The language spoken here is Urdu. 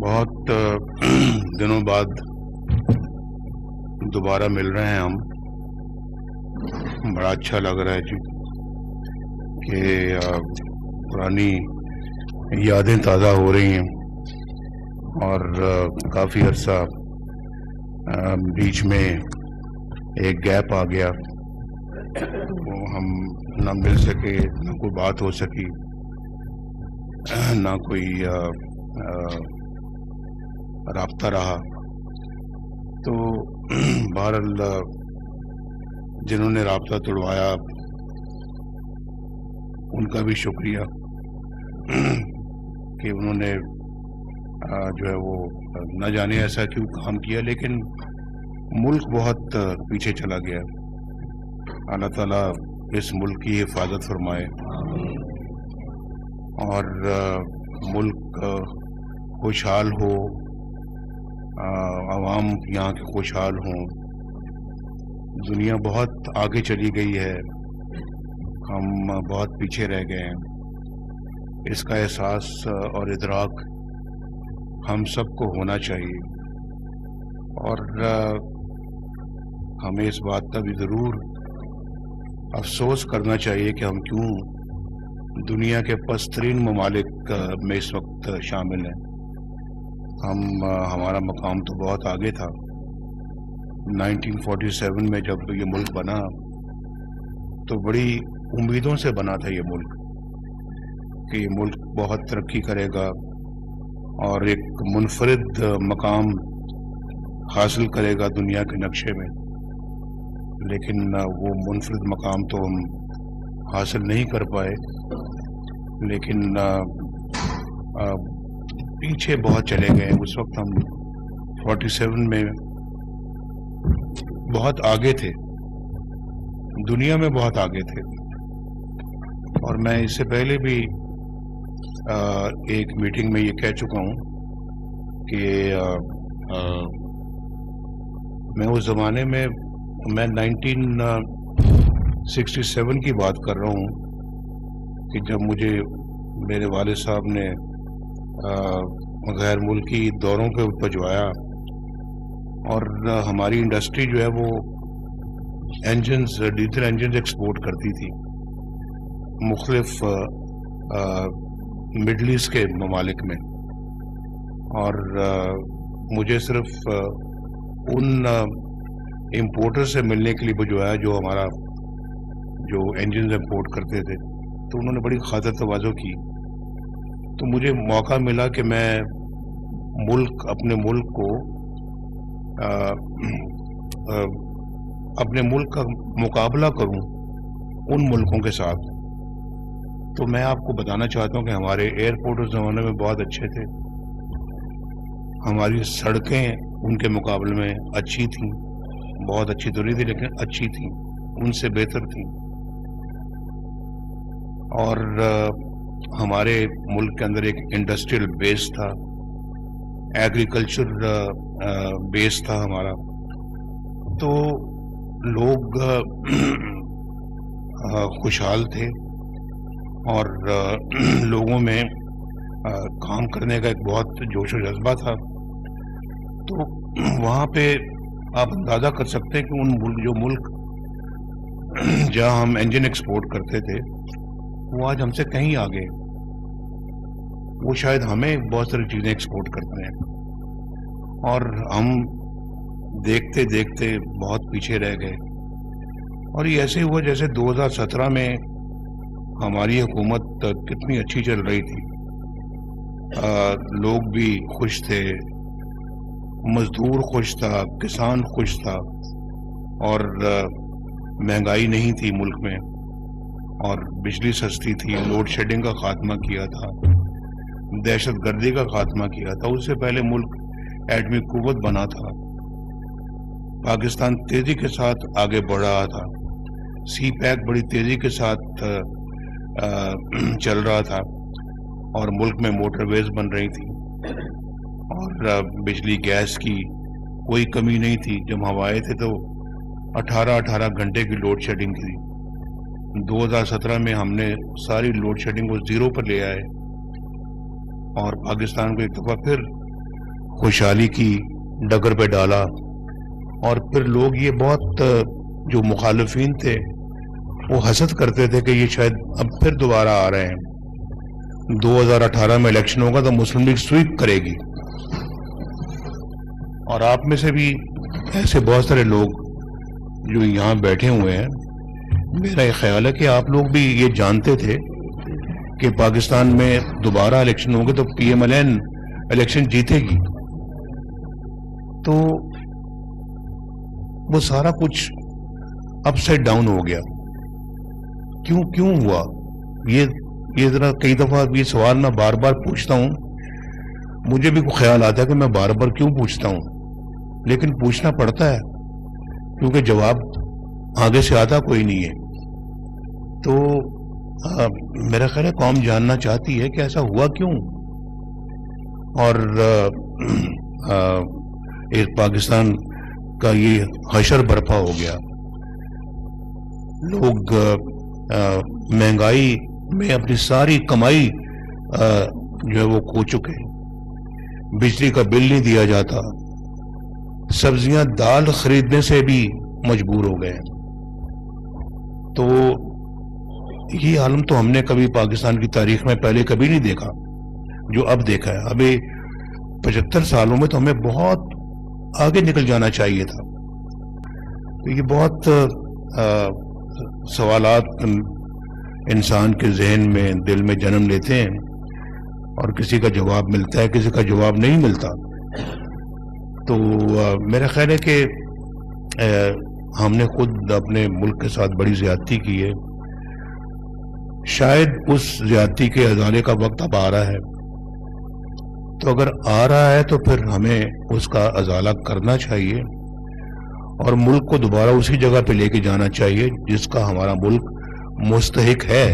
بہت دنوں بعد دوبارہ مل رہے ہیں ہم. بڑا اچھا لگ رہا ہے جی کہ پرانی یادیں تازہ ہو رہی ہیں اور کافی عرصہ بیچ میں ایک گیپ آ گیا. وہ ہم نہ مل سکے، نہ کوئی بات ہو سکی، نہ کوئی رابطہ رہا. تو بہرحال جنہوں نے رابطہ توڑوایا ان کا بھی شکریہ کہ انہوں نے جو ہے وہ نہ جانے ایسا کیوں کام کیا، لیکن ملک بہت پیچھے چلا گیا. اللہ تعالیٰ اس ملک کی حفاظت فرمائے اور ملک خوشحال ہو، عوام یہاں کے خوشحال ہوں. دنیا بہت آگے چلی گئی ہے، ہم بہت پیچھے رہ گئے ہیں. اس کا احساس اور ادراک ہم سب کو ہونا چاہیے اور ہمیں اس بات کا بھی ضرور افسوس کرنا چاہیے کہ ہم کیوں دنیا کے پسترین ممالک میں اس وقت شامل ہیں. ہمارا مقام تو بہت آگے تھا. 1947 میں جب یہ ملک بنا تو بڑی امیدوں سے بنا تھا یہ ملک کہ یہ ملک بہت ترقی کرے گا اور ایک منفرد مقام حاصل کرے گا دنیا کے نقشے میں. لیکن وہ منفرد مقام تو ہم حاصل نہیں کر پائے، لیکن پیچھے بہت چلے گئے. اس وقت ہم 47 میں بہت آگے تھے، دنیا میں بہت آگے تھے. اور میں اس سے پہلے بھی ایک میٹنگ میں یہ کہہ چکا ہوں کہ میں اس زمانے میں 1967 کی بات کر رہا ہوں کہ جب مجھے میرے والد صاحب نے غیر ملکی دوروں پہ بھجوایا اور ہماری انڈسٹری جو ہے وہ ڈیزل انجنز ایکسپورٹ کرتی تھی مختلف مڈل ایسٹ کے ممالک میں. اور مجھے صرف ان امپورٹر سے ملنے کے لیے بھجوایا جو ہمارا جو انجنز امپورٹ کرتے تھے. تو انہوں نے بڑی خاطر تواضع کی. تو مجھے موقع ملا کہ میں اپنے ملک کو اپنے ملک کا مقابلہ کروں ان ملکوں کے ساتھ. تو میں آپ کو بتانا چاہتا ہوں کہ ہمارے ایئرپورٹ اس زمانے میں بہت اچھے تھے، ہماری سڑکیں ان کے مقابلے میں اچھی تھیں، بہت اچھی تو نہیں تھی لیکن اچھی تھیں، ان سے بہتر تھیں. اور ہمارے ملک کے اندر ایک انڈسٹریل بیس تھا، ایگریکلچر بیس تھا ہمارا. تو لوگ خوشحال تھے اور لوگوں میں کام کرنے کا ایک بہت جوش و جذبہ تھا. تو وہاں پہ آپ اندازہ کر سکتے ہیں کہ جو ملک جہاں ہم انجن ایکسپورٹ کرتے تھے وہ آج ہم سے کہیں آگے، وہ شاید ہمیں بہت ساری چیزیں ایکسپورٹ کرتے ہیں اور ہم دیکھتے دیکھتے بہت پیچھے رہ گئے. اور یہ ایسے ہوا جیسے 2017 میں ہماری حکومت کتنی اچھی چل رہی تھی، لوگ بھی خوش تھے، مزدور خوش تھا، کسان خوش تھا اور مہنگائی نہیں تھی ملک میں اور بجلی سستی تھی. لوڈ شیڈنگ کا خاتمہ کیا تھا، دہشت گردی کا خاتمہ کیا تھا. اس سے پہلے ملک ایٹمی قوت بنا تھا، پاکستان تیزی کے ساتھ آگے بڑھ رہا تھا، سی پیک بڑی تیزی کے ساتھ چل رہا تھا اور ملک میں موٹر ویز بن رہی تھی اور بجلی گیس کی کوئی کمی نہیں تھی. جب ہم آئے تھے تو 18 گھنٹے کی لوڈ شیڈنگ تھی. 2017 میں ہم نے ساری لوڈ شیڈنگ کو زیرو پر لے آئے اور پاکستان کو ایک دفعہ پھر خوشحالی کی ڈگر پہ ڈالا، اور پھر لوگ یہ بہت جو مخالفین تھے وہ حسد کرتے تھے کہ یہ شاید اب پھر دوبارہ آ رہے ہیں، 2018 میں الیکشن ہوگا تو مسلم لیگ سویپ کرے گی۔ اور آپ میں سے بھی ایسے بہت سارے لوگ جو یہاں بیٹھے ہوئے ہیں، میرا یہ خیال ہے کہ آپ لوگ بھی یہ جانتے تھے کہ پاکستان میں دوبارہ الیکشن ہوں گے تو P M L N election جیتے گی۔ تو وہ سارا کچھ اپ سائڈ ڈاؤن ہو گیا۔ کیوں ہوا یہ ذرا کئی دفعہ یہ سوال میں بار بار پوچھتا ہوں، مجھے بھی خیال آتا ہے کہ میں بار بار کیوں پوچھتا ہوں، لیکن پوچھنا پڑتا ہے کیونکہ جواب آگے سے آتا کوئی نہیں ہے۔ تو میرا خیال ہے قوم جاننا چاہتی ہے کہ ایسا ہوا کیوں، اور پاکستان کا یہ حشر برپا ہو گیا۔ لوگ مہنگائی میں اپنی ساری کمائی جو ہے وہ کھو چکے، بجلی کا بل نہیں دیا جاتا، سبزیاں دال خریدنے سے بھی مجبور ہو گئے۔ تو یہ عالم تو ہم نے کبھی پاکستان کی تاریخ میں پہلے کبھی نہیں دیکھا جو اب دیکھا ہے۔ ابھی 75 سالوں میں تو ہمیں بہت آگے نکل جانا چاہیے تھا۔ تو یہ بہت سوالات انسان کے ذہن میں دل میں جنم لیتے ہیں، اور کسی کا جواب ملتا ہے، کسی کا جواب نہیں ملتا۔ تو میرا خیال ہے کہ ہم نے خود اپنے ملک کے ساتھ بڑی زیادتی کی ہے۔ شاید اس زیادتی کے ازالے کا وقت اب آ رہا ہے، تو اگر آ رہا ہے تو پھر ہمیں اس کا ازالہ کرنا چاہیے، اور ملک کو دوبارہ اسی جگہ پہ لے کے جانا چاہیے جس کا ہمارا ملک مستحق ہے۔